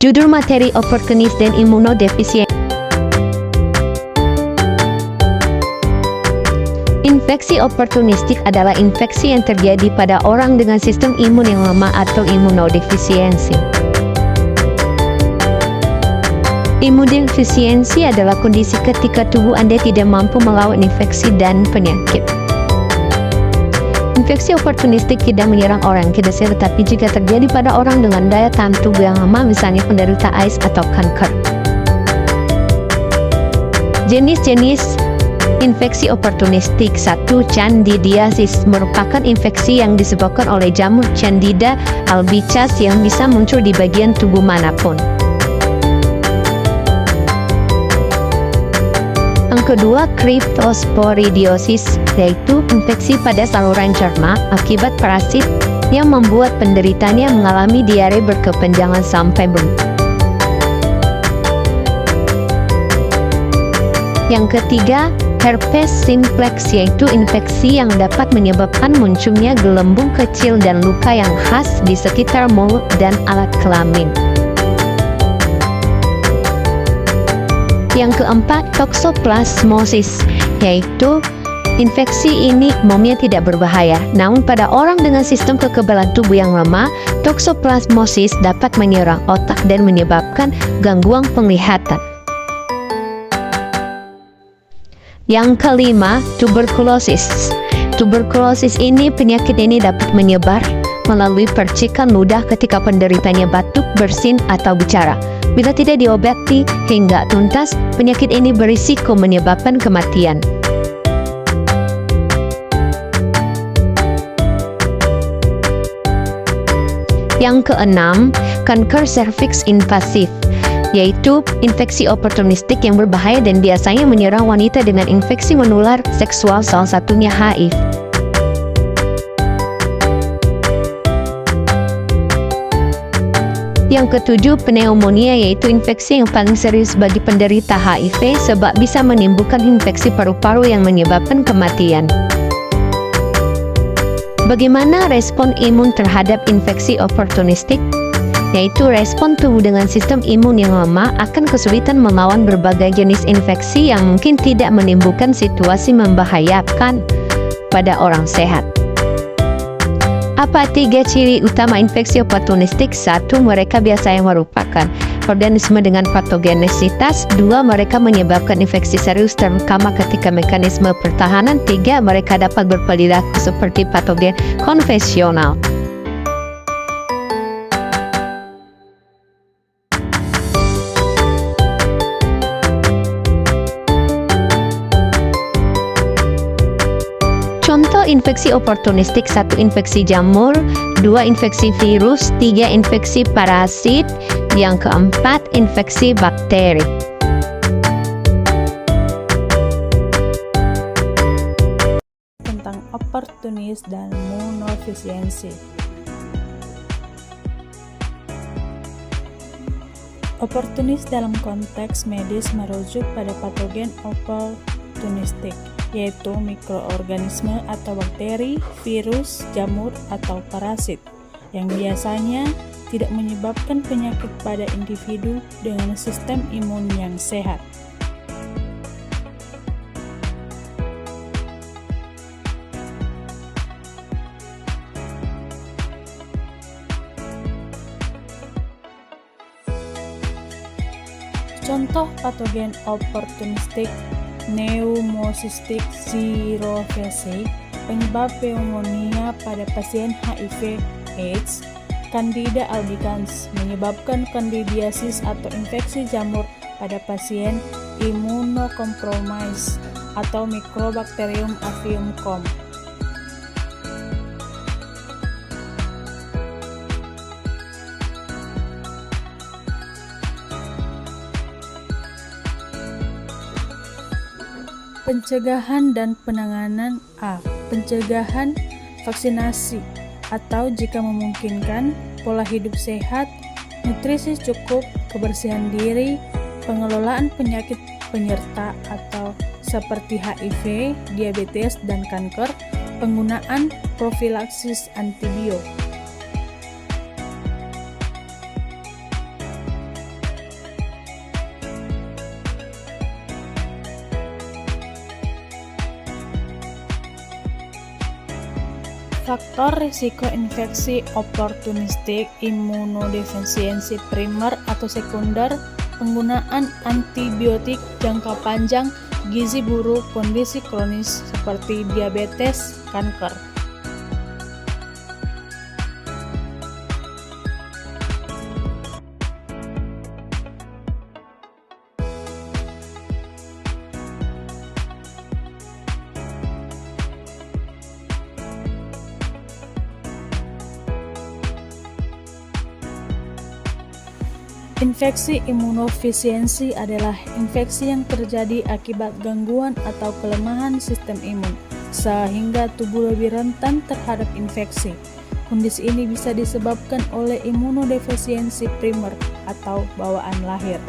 Judul materi oportunis dan imunodefisien. Infeksi oportunistik adalah infeksi yang terjadi pada orang dengan sistem imun yang lemah atau imunodefisiensi. Imunodefisiensi adalah kondisi ketika tubuh Anda tidak mampu melawan infeksi dan penyakit. Infeksi oportunistik tidak menyerang orang tidak sehat, tetapi jika terjadi pada orang dengan daya tahan tubuh yang lemah, misalnya penderita AIDS atau kanker. Jenis-jenis infeksi oportunistik. 1. Candidiasis merupakan infeksi yang disebabkan oleh jamur Candida albicans yang bisa muncul di bagian tubuh manapun. Yang kedua, cryptosporidiosis, yaitu infeksi pada saluran cerna akibat parasit yang membuat penderitanya mengalami diare berkepanjangan sampai Yang ketiga, herpes simplex, yaitu infeksi yang dapat menyebabkan munculnya gelembung kecil dan luka yang khas di sekitar mulut dan alat kelamin. Yang keempat, toxoplasmosis, yaitu infeksi ini umumnya tidak berbahaya, namun pada orang dengan sistem kekebalan tubuh yang lemah, toxoplasmosis dapat menyerang otak dan menyebabkan gangguan penglihatan. Yang kelima, tuberkulosis. Tuberkulosis penyakit ini dapat menyebar melalui percikan ludah ketika penderitanya batuk, bersin, atau bicara. Bila tidak diobati hingga tuntas, penyakit ini berisiko menyebabkan kematian. Yang keenam, kanker serviks invasif, yaitu infeksi oportunistik yang berbahaya dan biasanya menyerang wanita dengan infeksi menular seksual, salah satunya HIV. Yang ketujuh, pneumonia, yaitu infeksi yang paling serius bagi penderita HIV sebab bisa menimbulkan infeksi paru-paru yang menyebabkan kematian. Bagaimana respon imun terhadap infeksi oportunistik? Yaitu respon tubuh dengan sistem imun yang lemah akan kesulitan melawan berbagai jenis infeksi yang mungkin tidak menimbulkan situasi membahayakan pada orang sehat. Apa 3 ciri utama infeksi oportunistik? 1. Mereka biasanya merupakan organisme dengan patogenesitas. 2. Mereka menyebabkan infeksi serius terutama ketika mekanisme pertahanan. 3. Mereka dapat berperilaku seperti patogen konvensional. Contoh infeksi oportunistik: 1. Infeksi jamur, 2. Infeksi virus, 3. Infeksi parasit, yang keempat infeksi bakteri. Tentang oportunis dan imunodefisiensi. Oportunis dalam konteks medis merujuk pada patogen oportunistik, yaitu mikroorganisme atau bakteri, virus, jamur, atau parasit, yang biasanya tidak menyebabkan penyakit pada individu dengan sistem imun yang sehat. Contoh patogen oportunistik: pneumocystis cerevisiae, penyebab pneumonia pada pasien HIV/AIDS. Candida albicans, menyebabkan candidiasis atau infeksi jamur pada pasien immunocompromised, atau Mycobacterium avium coli. Pencegahan dan penanganan. A. Pencegahan vaksinasi atau jika memungkinkan pola hidup sehat, nutrisi cukup, kebersihan diri, pengelolaan penyakit penyerta atau seperti HIV, diabetes, dan kanker, penggunaan profilaksis antibiotik. Faktor risiko infeksi oportunistik, imunodefisiensi primer atau sekunder, penggunaan antibiotik jangka panjang, gizi buruk, kondisi kronis seperti diabetes, kanker. Infeksi imunofisiensi adalah infeksi yang terjadi akibat gangguan atau kelemahan sistem imun, sehingga tubuh lebih rentan terhadap infeksi. Kondisi ini bisa disebabkan oleh imunodefisiensi primer atau bawaan lahir.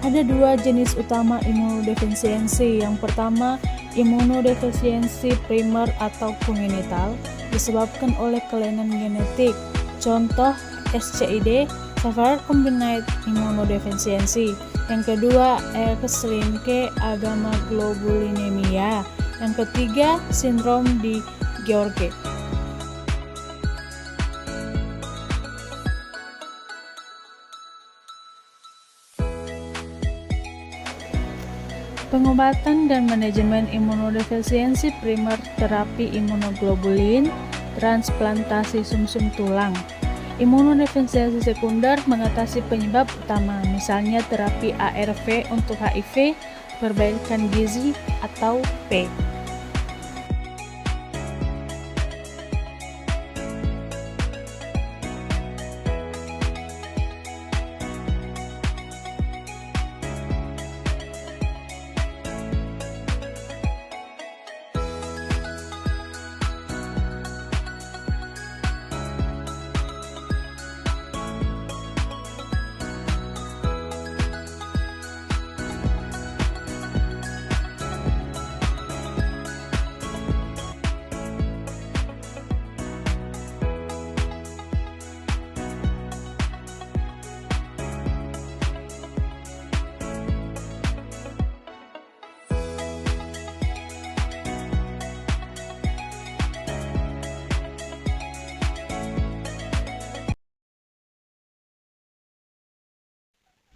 Ada dua jenis utama imunodefisiensi. Yang pertama, imunodefisiensi primer atau kongenital, disebabkan oleh kelainan genetik. Contoh SCID, Severe Combined Immunodeficiency. Yang kedua, X-linked agammaglobulinemia. Yang ketiga, sindrom di George. Pengobatan dan manajemen imunodefisiensi primer, terapi imunoglobulin, transplantasi sumsum tulang. Imunodefisiensi sekunder mengatasi penyebab utama, misalnya terapi ARV untuk HIV, perbaikan gizi, atau P.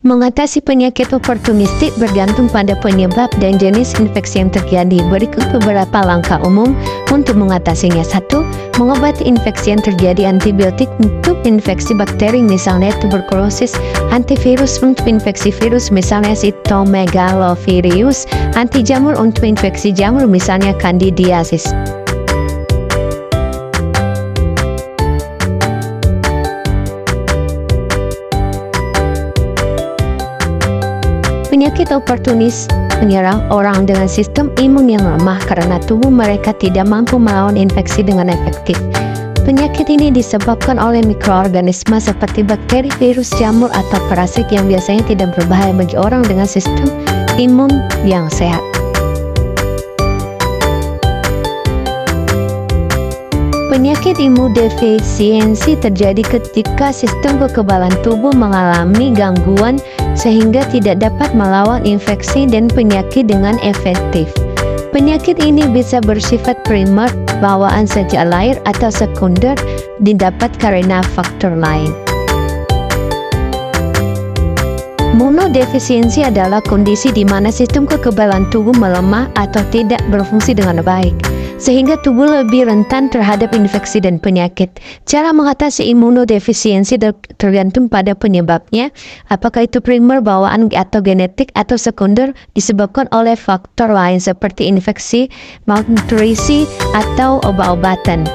Mengatasi penyakit oportunistik bergantung pada penyebab dan jenis infeksi yang terjadi. Berikut beberapa langkah umum untuk mengatasinya. 1. Mengobati infeksi yang terjadi. Antibiotik untuk infeksi bakteri misalnya tuberkulosis, antivirus untuk infeksi virus misalnya cytomegalovirus, anti jamur untuk infeksi jamur misalnya candidiasis. Penyakit oportunis menyerang orang dengan sistem imun yang lemah karena tubuh mereka tidak mampu melawan infeksi dengan efektif. Penyakit ini disebabkan oleh mikroorganisme seperti bakteri, virus, jamur, atau parasit yang biasanya tidak berbahaya bagi orang dengan sistem imun yang sehat. Penyakit imunodefisiensi terjadi ketika sistem kekebalan tubuh mengalami gangguan sehingga tidak dapat melawan infeksi dan penyakit dengan efektif. Penyakit ini bisa bersifat primer, bawaan sejak lahir, atau sekunder, didapat karena faktor lain. Imunodefisiensi adalah kondisi di mana sistem kekebalan tubuh melemah atau tidak berfungsi dengan baik, sehingga tubuh lebih rentan terhadap infeksi dan penyakit. Cara mengatasi imunodefisiensi tergantung pada penyebabnya, apakah itu primer, bawaan atau genetik, atau sekunder disebabkan oleh faktor lain seperti infeksi, malnutrisi, atau obat-obatan.